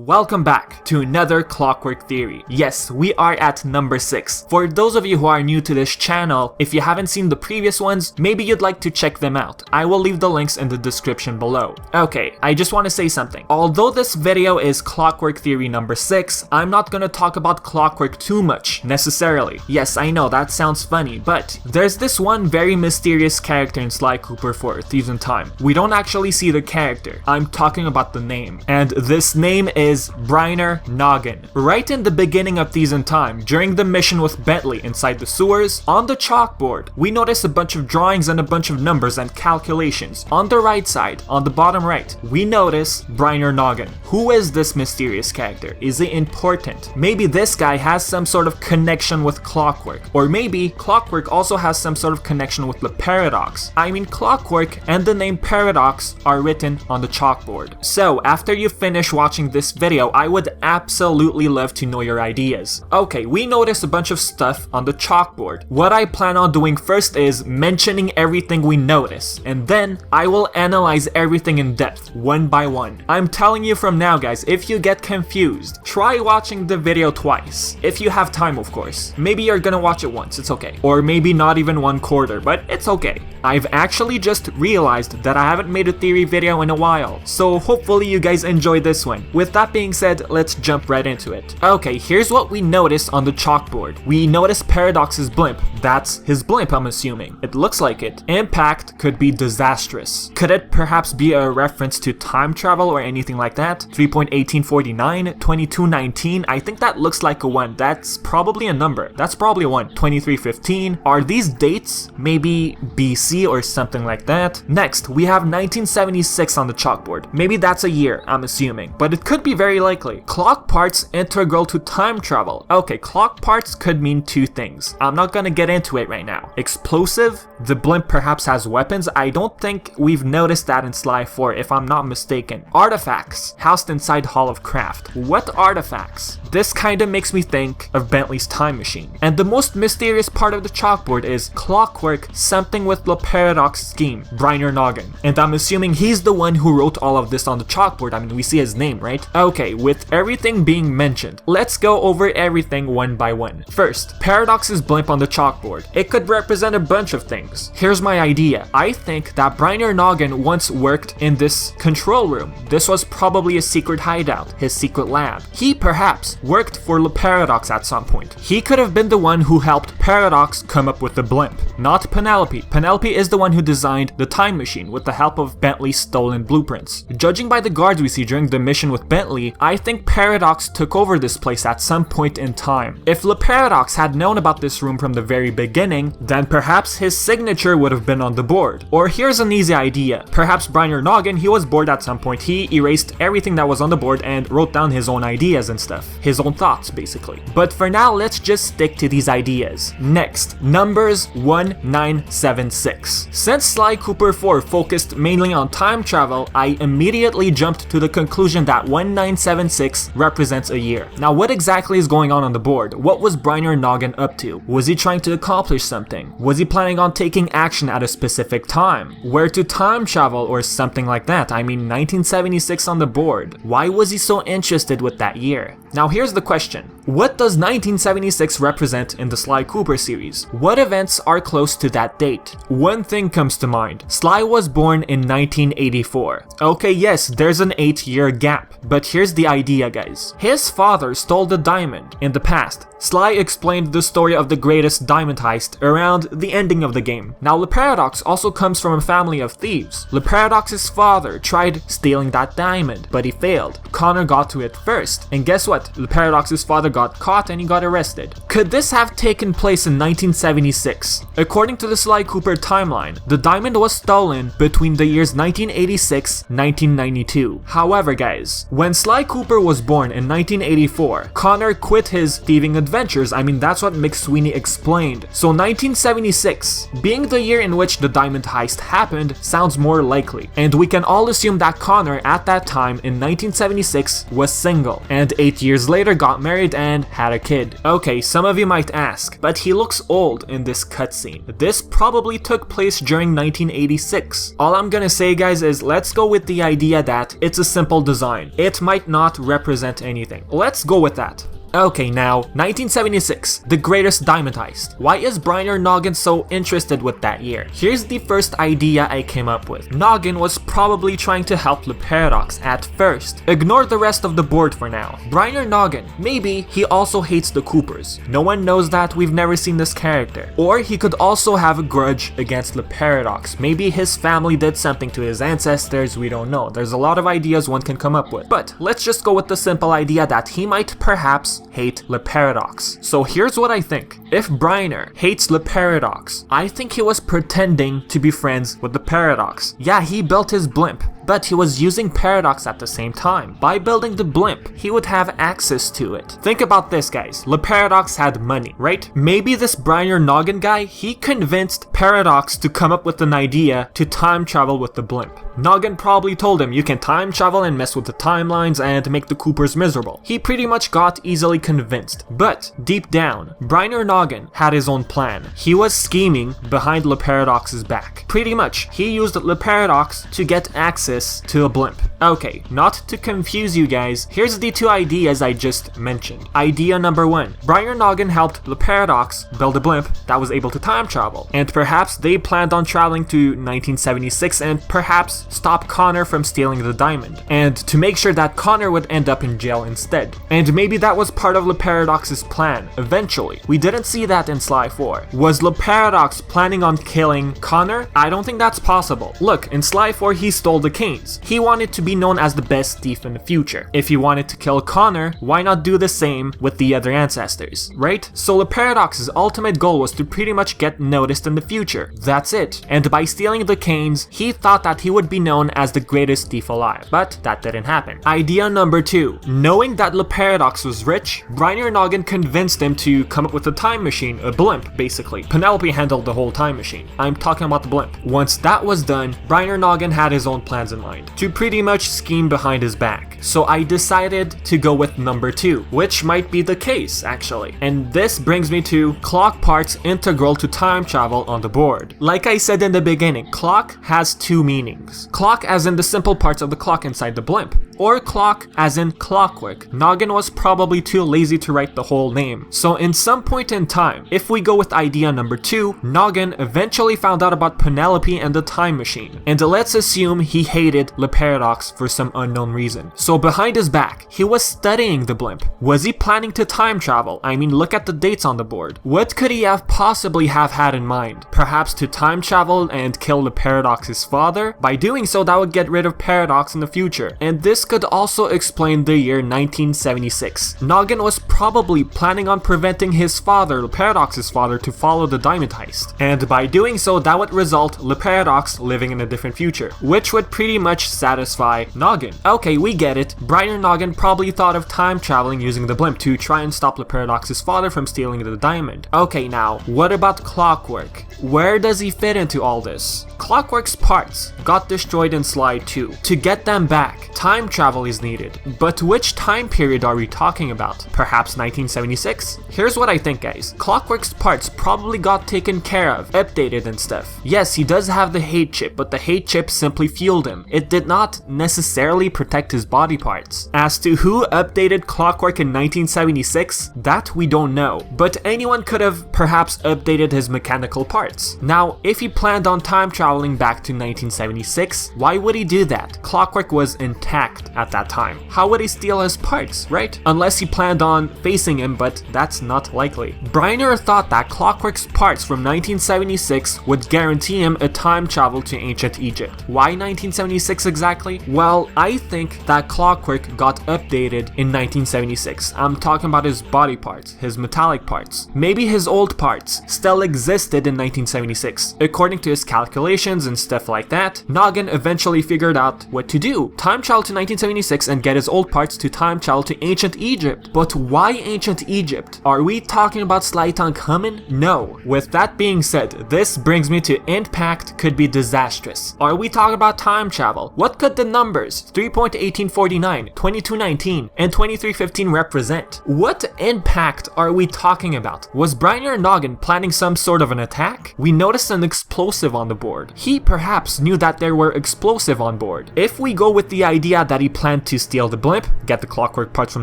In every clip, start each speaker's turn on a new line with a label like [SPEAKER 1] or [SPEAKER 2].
[SPEAKER 1] Welcome back to another Clockwork theory. Yes, we are at number 6. For those of you who are new to this channel, if you haven't seen the previous ones, maybe you'd like to check them out. I will leave the links in the description below. Okay, I just want to say something. Although this video is Clockwork theory number 6, I'm not gonna talk about Clockwork too much, necessarily. Yes, I know, that sounds funny, but there's this one very mysterious character in Sly Cooper Thieves in Time. We don't actually see the character. I'm talking about the name. And this name is Bryner Noggin. Right in the beginning of Thieves in Time, during the mission with Bentley inside the sewers, on the chalkboard, we notice a bunch of drawings and a bunch of numbers and calculations. On the right side, on the bottom right, we notice Bryner Noggin. Who is this mysterious character? Is he important? Maybe this guy has some sort of connection with Clockwork. Or maybe Clockwork also has some sort of connection with the paradox. I mean, Clockwork and the name paradox are written on the chalkboard. So after you finish watching this video, I would absolutely love to know your ideas. Okay, we noticed a bunch of stuff on the chalkboard. What I plan on doing first is mentioning everything we notice, and then I will analyze everything in depth, one by one. I'm telling you from now, guys, if you get confused, try watching the video twice. If you have time, of course. Maybe you're gonna watch it once, it's okay. Or maybe not even 1/4, but it's okay. I've actually just realized that I haven't made a theory video in a while, so hopefully you guys enjoy this one. With that being said, let's jump right into it. Okay, here's what we noticed on the chalkboard. We noticed Paradox's blimp. That's his blimp, I'm assuming. It looks like it. Impact could be disastrous. Could it perhaps be a reference to time travel or anything like that? 3.1849, 2219, I think that looks like a 1. That's probably a number. That's probably a 1. 2315. Are these dates? Maybe BC or something like that? Next, we have 1976 on the chalkboard. Maybe that's a year, I'm assuming, but it could be very likely. Clock parts integral to time travel. Okay, clock parts could mean two things. I'm not gonna get into it right now. Explosive? The blimp perhaps has weapons. I don't think we've noticed that in Sly 4, if I'm not mistaken. Artifacts housed inside Hall of Craft. What artifacts? This kinda makes me think of Bentley's time machine. And the most mysterious part of the chalkboard is Clockwork, something with the paradox scheme, Bryner Noggin. And I'm assuming he's the one who wrote all of this on the chalkboard. I mean, we see his name, right? Okay, with everything being mentioned, let's go over everything one by one. First, Paradox's blimp on the chalkboard. It could represent a bunch of things. Here's my idea. I think that Bryner Noggin once worked in this control room. This was probably a secret hideout, his secret lab. He perhaps worked for the Paradox at some point. He could have been the one who helped Paradox come up with the blimp, not Penelope. Penelope is the one who designed the time machine with the help of Bentley's stolen blueprints. Judging by the guards we see during the mission with Bentley, I think Paradox took over this place at some point in time. If the Paradox had known about this room from the very beginning, then perhaps his signature would have been on the board. Or here's an easy idea. Perhaps Bryner Noggin, he was bored at some point. He erased everything that was on the board and wrote down his own ideas and stuff. His own thoughts, basically. But for now, let's just stick to these ideas. Next, numbers 1976. Since Sly Cooper 4 focused mainly on time travel, I immediately jumped to the conclusion that 1976 represents a year. Now, what exactly is going on the board? What was Bryner Noggin up to? Was he trying to accomplish something? Was he planning on taking action at a specific time? Where to time travel or something like that? I mean, 1976 on the board. Why was he so interested with that year? Now here's the question. What does 1976 represent in the Sly Cooper series? What events are close to that date? One thing comes to mind. Sly was born in 1984. Okay, yes, there's an 8-year gap. But here's the idea, guys. His father stole the diamond. In the past, Sly explained the story of the greatest diamond heist around the ending of the game. Now, the Paradox also comes from a family of thieves. The Paradox's father tried stealing that diamond, but he failed. Connor got to it first, and guess what? The Paradox's father got caught and he got arrested. Could this have taken place in 1976? According to the Sly Cooper timeline, the diamond was stolen between the years 1986 and 1992. However, guys, when Sly Cooper was born in 1984, Connor quit his thieving adventures. I mean, that's what McSweeney explained. So 1976, being the year in which the diamond heist happened, sounds more likely. And we can all assume that Connor at that time in 1976 was single, and 8 years later got married and had a kid. Okay, some of you might ask, but he looks old in this cutscene. This probably took place during 1986. All I'm gonna say, guys, is let's go with the idea that it's a simple design. It might might not represent anything. Let's go with that. Okay, now, 1976, the greatest diamond heist. Why is Bryner Noggin so interested with that year? Here's the first idea I came up with. Noggin was probably trying to help the Paradox at first. Ignore the rest of the board for now. Bryner Noggin, maybe he also hates the Coopers. No one knows that, we've never seen this character. Or he could also have a grudge against the Paradox. Maybe his family did something to his ancestors, we don't know. There's a lot of ideas one can come up with. But let's just go with the simple idea that he might perhaps hate Le Paradox. So here's what I think. If Bryner hates Le Paradox, I think he was pretending to be friends with the Paradox. Yeah, he built his blimp, but he was using Paradox at the same time. By building the blimp, he would have access to it. Think about this, guys. Le Paradox had money, right? Maybe this Bryner Noggin guy, he convinced Paradox to come up with an idea to time travel with the blimp. Noggin probably told him you can time travel and mess with the timelines and make the Coopers miserable. He pretty much got easily convinced. But deep down, Bryner Noggin had his own plan. He was scheming behind Le Paradox's back. Pretty much, he used Le Paradox to get access to a blimp. Okay, not to confuse you guys, here's the two ideas I just mentioned. Idea number one, Bryner Noggin helped Le Paradox build a blimp that was able to time travel, and perhaps they planned on traveling to 1976 and perhaps stop Connor from stealing the diamond, and to make sure that Connor would end up in jail instead. And maybe that was part of Le Paradox's plan, eventually. We didn't see that in Sly 4. Was Le Paradox planning on killing Connor? I don't think that's possible. Look, in Sly 4 he stole the canes. He wanted to be known as the best thief in the future. If he wanted to kill Connor, why not do the same with the other ancestors, right? So Le Paradox's ultimate goal was to pretty much get noticed in the future. That's it. And by stealing the canes, he thought that he would be known as the greatest thief alive. But that didn't happen. Idea number two. Knowing that Le Paradox was rich, Bryner Noggin convinced him to come up with a time machine, a blimp basically. Penelope handled the whole time machine. I'm talking about the blimp. Once that was done, Bryner Noggin had his own plans in mind to pretty much scheme behind his back. So I decided to go with number two, which might be the case actually. And this brings me to clock parts integral to time travel on the board. Like I said in the beginning, clock has two meanings. Clock as in the simple parts of the clock inside the blimp, or clock as in Clockwerk. Noggin was probably too lazy to write the whole name. So in some point in time, if we go with idea number two, Noggin eventually found out about Penelope and the time machine. And let's assume he hated Le Paradox for some unknown reason. So behind his back, he was studying the blimp. Was he planning to time travel? I mean, look at the dates on the board. What could he have possibly have had in mind? Perhaps to time travel and kill Le Paradox's father? By doing so, that would get rid of Paradox in the future. And this could also explain the year 1976. Noggin was probably planning on preventing his father, Le Paradox's father, to follow the diamond heist. And by doing so, that would result Le Paradox living in a different future, which would pretty much satisfy Noggin. Okay, we get it. Bryner Noggin probably thought of time traveling using the blimp to try and stop Le Paradox's father from stealing the diamond. Okay, now, what about Clockwerk? Where does he fit into all this? Clockwerk's parts got destroyed in Sly 2. To get them back, time travel is needed. But which time period are we talking about? Perhaps 1976? Here's what I think, guys. Clockwerk's parts probably got taken care of, updated and stuff. Yes, he does have the hate chip, but the hate chip simply fueled him. It did not necessarily protect his body parts. As to who updated Clockwerk in 1976, that we don't know. But anyone could have perhaps updated his mechanical parts. Now, if he planned on time traveling back to 1976, why would he do that? Clockwerk was intact at that time. How would he steal his parts, right? Unless he planned on facing him, but that's not likely. Bryner thought that Clockwerk's parts from 1976 would guarantee him a time travel to ancient Egypt. Why 1976 exactly? Well, I think that Clockwerk got updated in 1976. I'm talking about his body parts, his metallic parts. Maybe his old parts still existed in 1976. According to his calculations and stuff like that, Noggin eventually figured out what to do. Time travel to 1976 and get his old parts to time travel to ancient Egypt. But why ancient Egypt? Are we talking about Sly coming? No. With that being said, this brings me to impact could be disastrous. Are we talking about time travel? What could the numbers 3.1849, 2219, and 2315 represent? What impact are we talking about? Was Bryner Noggin planning some sort of an attack? We noticed an explosive on the board. he perhaps knew that there were explosives on board. If we go with the idea that he planned to steal the blimp, get the Clockwork parts from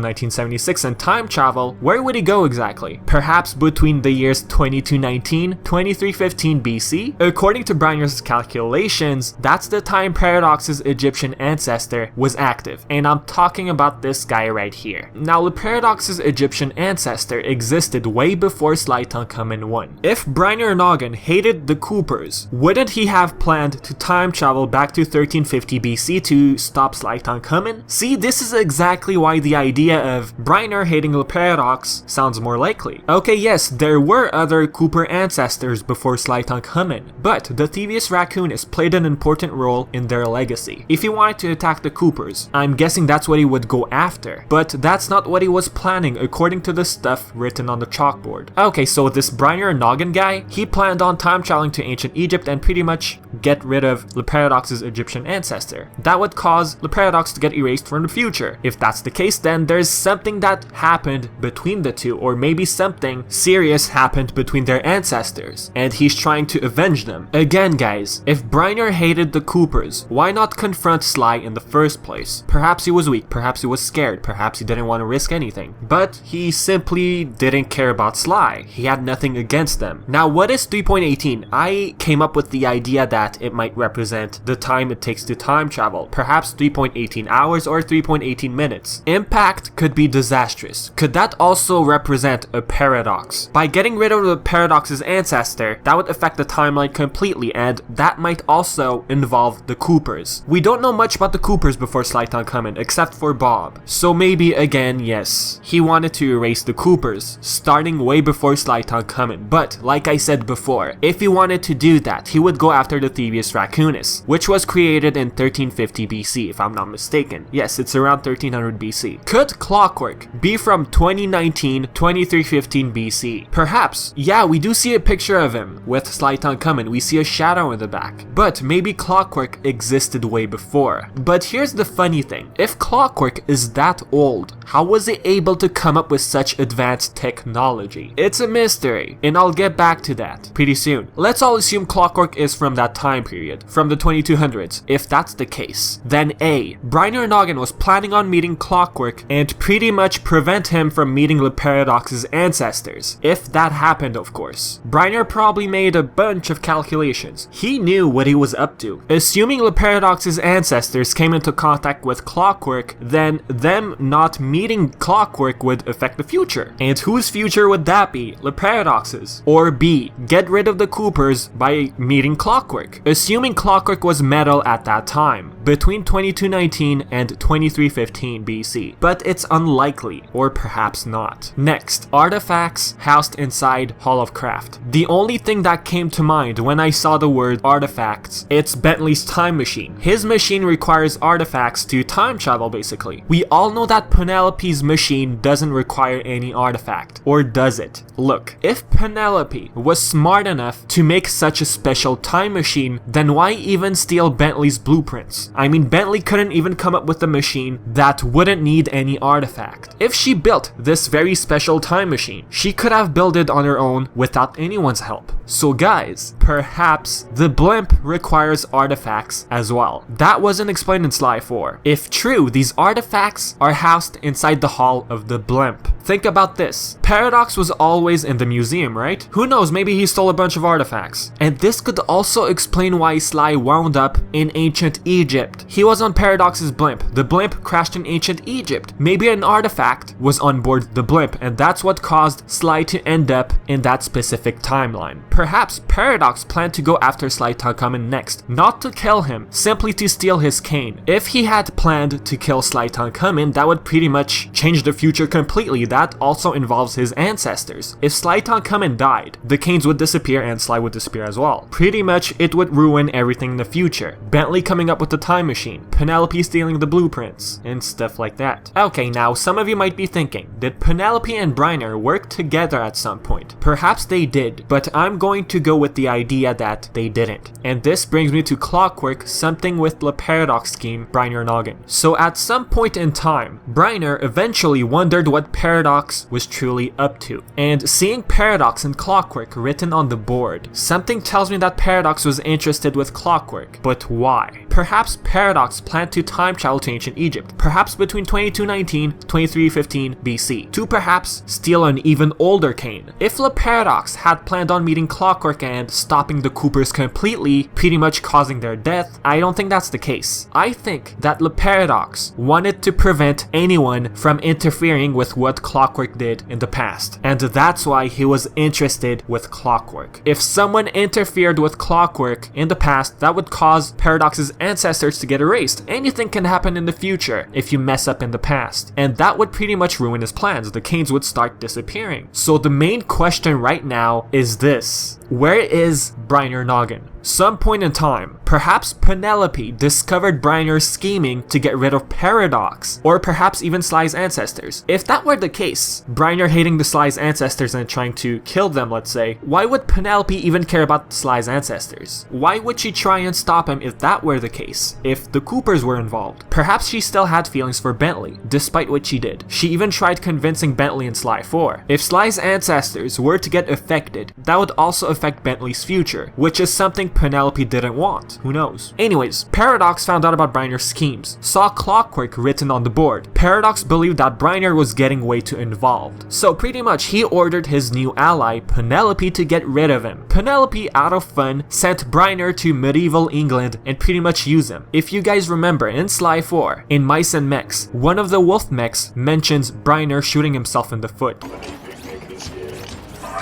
[SPEAKER 1] 1976 and time travel, where would he go exactly? Perhaps between the years 2219, 2315 BC? According to Bryner's calculations, that's the time Paradox's Egyptian ancestor was active, and I'm talking about this guy right here. Now, the Paradox's Egyptian ancestor existed way before Sly Cooper 1. If Bryner Noggin hated the Coopers, wouldn't he have planned to time travel back to 1350 BC to stop Sly Cooper? See, this is exactly why the idea of Bryner hating the Paradox sounds more likely. Okay, yes, there were other Cooper ancestors before Sly Cooper, but the Thievius Raccoonus played an important role in their legacy. If he wanted to attack the Coopers, I'm guessing that's what he would go after, but that's not what he was planning according to the stuff written on the chalkboard. Okay, so this Bryner Noggin guy, he planned on time traveling to ancient Egypt and pretty much get rid of the Paradox's Egyptian ancestor. That would cause the Paradox to get erased from the future. If that's the case, then there's something that happened between the two, or maybe something serious happened between their ancestors, and he's trying to avenge them. Again, guys, if Bryner hated the Coopers, why not confront Sly in the first place? Perhaps he was weak, perhaps he was scared, perhaps he didn't want to risk anything, but he simply didn't care about Sly. He had nothing against them. Now, what is 3.18? I came up with the idea that it might represent the time it takes to time travel, perhaps 3.18 hours or 3.18 minutes. Impact could be disastrous. Could that also represent a paradox? By getting rid of the Paradox's ancestor, that would affect the timeline completely, and that might also involve the Coopers. We don't know much about the Coopers before Sly Cooper, except for Bob. So maybe again, yes, he wanted to erase the Coopers, starting way before Sly Cooper. But like I said before, if he wanted to do that, he would go after the Thievius Raccoonus, which was created in 1350 BC, if I'm not mistaken. Yes, it's around 1300 BC. Could Clockwerk be from 2019, 2315 BC? Perhaps. Yeah, we do see a picture of him with Sly Cooper. We see a shadow in the back. But maybe Clockwerk existed way before. But here's the funny thing. If Clockwerk is that old, how was he able to come up with such advanced technology? It's a mystery, and I'll get back to that pretty soon. Let's all assume Clockwerk is from that time period, from the 2200s. If that's the case, then A, Bryner Noggin was planning on meeting Clockwerk and pretty much prevent him from meeting the Paradox's ancestors. If that happened, of course. Bryner probably made a bunch of calculations. He knew what he was up to. Assuming the Paradox's ancestors came into contact with Clockwerk, then them not meeting Clockwerk would affect the future. And whose future would that be? The Paradox's. Or B, get rid of the Coopers by meeting Clockwerk. Assuming Clockwerk was metal at that time, between 2219 and 2315 BC. But it's unlikely, or perhaps not. Next, artifacts housed inside Hall of Craft. The only thing that came to mind when I saw the word artifacts, it's Bentley's time machine. His machine requires artifacts to time travel, basically. We all know that Penelope's machine doesn't require any artifact, or does it? Look, if Penelope was smart enough to make such a special time machine, then why even steal Bentley's blueprints? I mean, Bentley couldn't even come up with a machine that wouldn't need any artifact. If she built this very special time machine, she could have built it on her own without anyone's help. So guys, perhaps the blimp requires artifacts as well. That wasn't explained in Sly 4. If true, these artifacts are housed inside the hull of the blimp. Think about this. Paradox was always in the museum, right? Who knows, maybe he stole a bunch of artifacts. And this could also explain why Sly wound up in ancient Egypt. He was on Paradox's blimp. The blimp crashed in ancient Egypt. Maybe an artifact was on board the blimp, and that's what caused Sly to end up in that specific timeline. Perhaps Paradox planned to go after Sly Cooper next, not to kill him, simply to steal his cane. If he had planned to kill Sly Cooper, that would pretty much change the future completely. That also involves his ancestors. If Sly Cooper died, the canes would disappear and Sly would disappear as well. Pretty much it would ruin everything in the future. Bentley coming up with the time time machine, Penelope stealing the blueprints, and stuff like that. Okay, now some of you might be thinking, did Penelope and Bryner work together at some point? Perhaps they did, but I'm going to go with the idea that they didn't. And this brings me to Clockwerk, something with the paradox scheme Bryner Noggin. So at some point in time, Bryner eventually wondered what Paradox was truly up to. And seeing Paradox and Clockwerk written on the board, something tells me that Paradox was interested with Clockwerk. But why? Perhaps Paradox planned to time travel to ancient Egypt, perhaps between 2219 to 2315 BC, to perhaps steal an even older cane. If the Paradox had planned on meeting Clockwerk and stopping the Coopers completely, pretty much causing their death, I don't think that's the case. I think that the Paradox wanted to prevent anyone from interfering with what Clockwerk did in the past, and that's why he was interested with Clockwerk. If someone interfered with Clockwerk in the past, that would cause Paradox's ancestors to get erased. Anything can happen in the future if you mess up in the past, and that would pretty much ruin his plans. The canes would start disappearing. So the main question right now is this: where is Bryner Noggin? Some point in time, perhaps Penelope discovered Bryner's scheming to get rid of Paradox, or perhaps even Sly's ancestors. If that were the case, Bryner hating the Sly's ancestors and trying to kill them, let's say, why would Penelope even care about Sly's ancestors? Why would she try and stop him if that were the case? If the Coopers were involved? Perhaps she still had feelings for Bentley, despite what she did. She even tried convincing Bentley and Sly 4. If Sly's ancestors were to get affected, that would also affect Bentley's future, which is something Penelope didn't want. Who knows? Anyways, Paradox found out about Bryner's schemes, saw Clockwerk written on the board. Paradox believed that Bryner was getting way too involved. So pretty much he ordered his new ally, Penelope, to get rid of him. Penelope, out of fun, sent Bryner to medieval England and pretty much used him. If you guys remember, in Sly 4, in Mice and Mechs, one of the wolf mechs mentions Bryner shooting himself in the foot.
[SPEAKER 2] I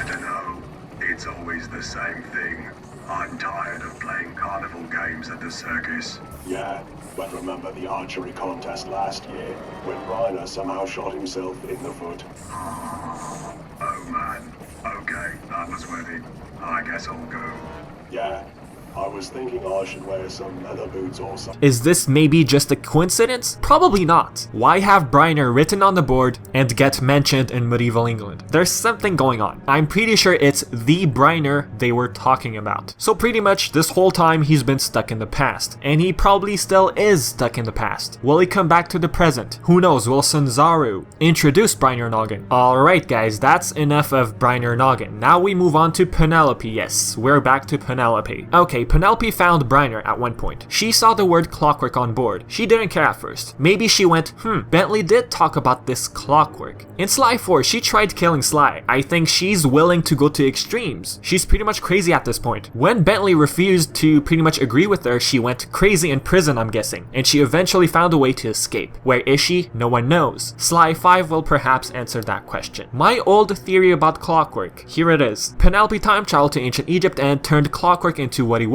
[SPEAKER 2] don't know. It's always the same thing. I'm tired of playing carnival games at the circus.
[SPEAKER 3] Yeah, but remember the archery contest last year, when Bryner somehow shot himself in the foot?
[SPEAKER 2] Oh man. Okay, that was worth it. I guess I'll go.
[SPEAKER 3] Yeah, I was thinking I should wear some leather boots or something.
[SPEAKER 1] Is this maybe just a coincidence? Probably not. Why have Bryner written on the board and get mentioned in medieval England? There's something going on. I'm pretty sure it's the Bryner they were talking about. So pretty much this whole time he's been stuck in the past, and he probably still is stuck in the past. Will he come back to the present? Who knows? Will Sanzaru introduce Bryner Noggin? Alright guys, that's enough of Bryner Noggin. Now we move on to Penelope. Yes, we're back to Penelope. Okay, Penelope found Bryner at one point. She saw the word Clockwerk on board. She didn't care at first. Maybe she went, Bentley did talk about this Clockwerk. In Sly 4, she tried killing Sly. I think she's willing to go to extremes. She's pretty much crazy at this point. When Bentley refused to pretty much agree with her, she went crazy in prison, I'm guessing. And she eventually found a way to escape. Where is she? No one knows. Sly 5 will perhaps answer that question. My old theory about Clockwerk. Here it is. Penelope time traveled to ancient Egypt and turned Clockwerk into what he was.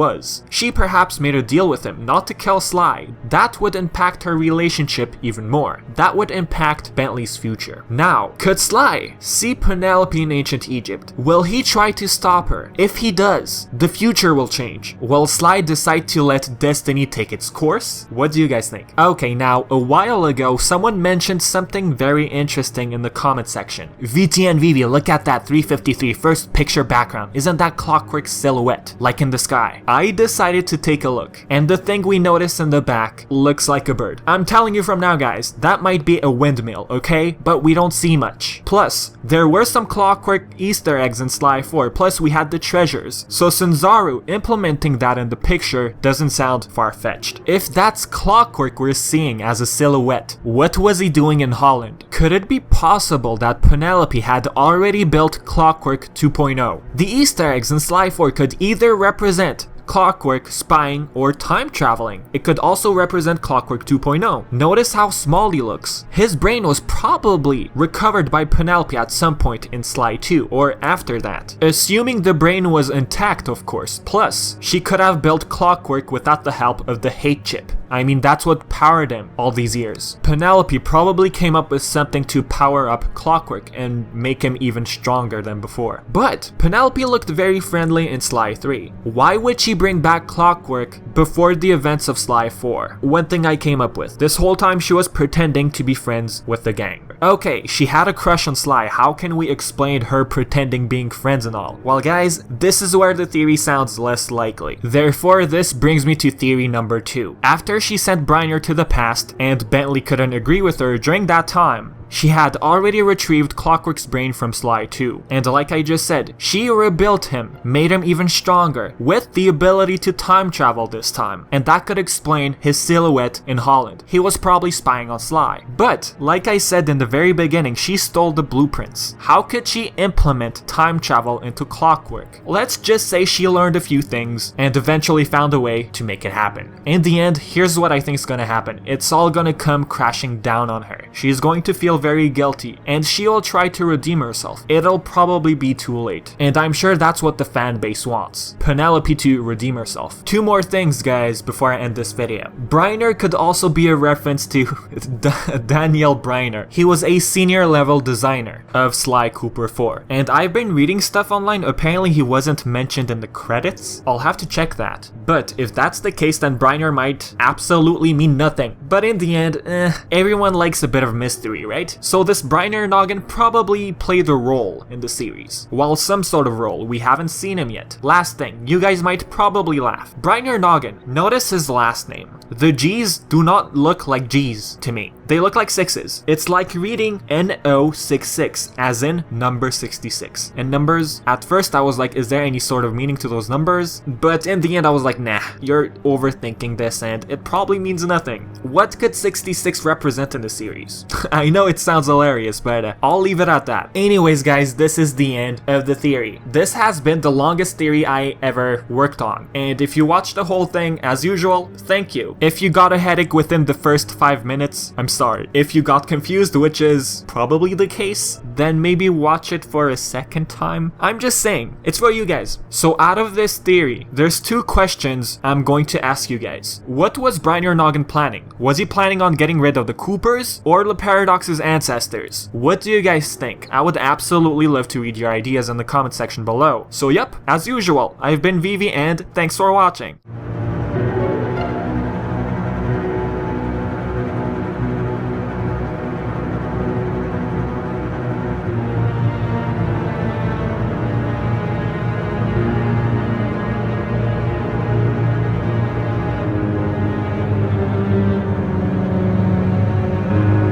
[SPEAKER 1] She perhaps made a deal with him not to kill Sly. That would impact her relationship even more. That would impact Bentley's future. Now, could Sly see Penelope in ancient Egypt? Will he try to stop her? If he does, the future will change. Will Sly decide to let destiny take its course? What do you guys think? Okay, now, a while ago, someone mentioned something very interesting in the comment section. VTNVIVI, look at that 353 first picture background. Isn't that Clockwerk's silhouette, like in the sky? I decided to take a look, and the thing we noticed in the back looks like a bird. I'm telling you from now guys, that might be a windmill, okay? But we don't see much. Plus, there were some Clockwerk Easter eggs in Sly 4, plus we had the treasures. So Sanzaru implementing that in the picture doesn't sound far-fetched. If that's Clockwerk we're seeing as a silhouette, what was he doing in Holland? Could it be possible that Penelope had already built Clockwerk 2.0? The Easter eggs in Sly 4 could either represent Clockwerk spying or time traveling. It could also represent Clockwerk 2.0. Notice how small he looks. His brain was probably recovered by Penelope at some point in Sly 2 or after that. Assuming the brain was intact, of course. Plus, she could have built Clockwerk without the help of the hate chip. I mean, that's what powered him all these years. Penelope probably came up with something to power up Clockwerk and make him even stronger than before. But Penelope looked very friendly in Sly 3. Why would she bring back Clockwerk before the events of Sly 4. One thing I came up with. This whole time she was pretending to be friends with the gang. Okay, she had a crush on Sly. How can we explain her pretending being friends and all? Well guys, this is where the theory sounds less likely. Therefore, this brings me to theory number 2. After she sent Bryner to the past and Bentley couldn't agree with her during that time, she had already retrieved Clockwork's brain from Sly 2, and like I just said, she rebuilt him, made him even stronger, with the ability to time travel this time, and that could explain his silhouette in Holland. He was probably spying on Sly. But, like I said in the very beginning, she stole the blueprints. How could she implement time travel into Clockwerk? Let's just say she learned a few things, and eventually found a way to make it happen. In the end, here's what I think is gonna happen. It's all gonna come crashing down on her. She's going to feel very guilty, and she'll try to redeem herself. It'll probably be too late, and I'm sure that's what the fan base wants. Penelope to redeem herself. 2 more things, guys, before I end this video. Bryner could also be a reference to Daniel Bryner. He was a senior level designer of Sly Cooper 4, and I've been reading stuff online. Apparently he wasn't mentioned in the credits. I'll have to check that. But if that's the case, then Bryner might absolutely mean nothing. But in the end, everyone likes a bit of mystery, right? So this Bryner Noggin probably played a role in the series. Well, some sort of role. We haven't seen him yet. Last thing, you guys might probably laugh. Bryner Noggin, notice his last name. The G's do not look like G's to me. They look like 6s. It's like reading NO66, as in number 66. And numbers, at first I was like, is there any sort of meaning to those numbers? But in the end I was like, nah, you're overthinking this and it probably means nothing. What could 66 represent in the series? I know it sounds hilarious, but I'll leave it at that. Anyways guys, this is the end of the theory. This has been the longest theory I ever worked on. And if you watched the whole thing, as usual, thank you. If you got a headache within the first 5 minutes, I'm sorry. If you got confused, which is probably the case, then maybe watch it for a second time. I'm just saying, it's for you guys. So out of this theory, there's 2 questions I'm going to ask you guys. What was Bryner Noggin planning? Was he planning on getting rid of the Coopers or the Paradox's ancestors? What do you guys think? I would absolutely love to read your ideas in the comment section below. So yep, as usual, I've been Vivi and thanks for watching.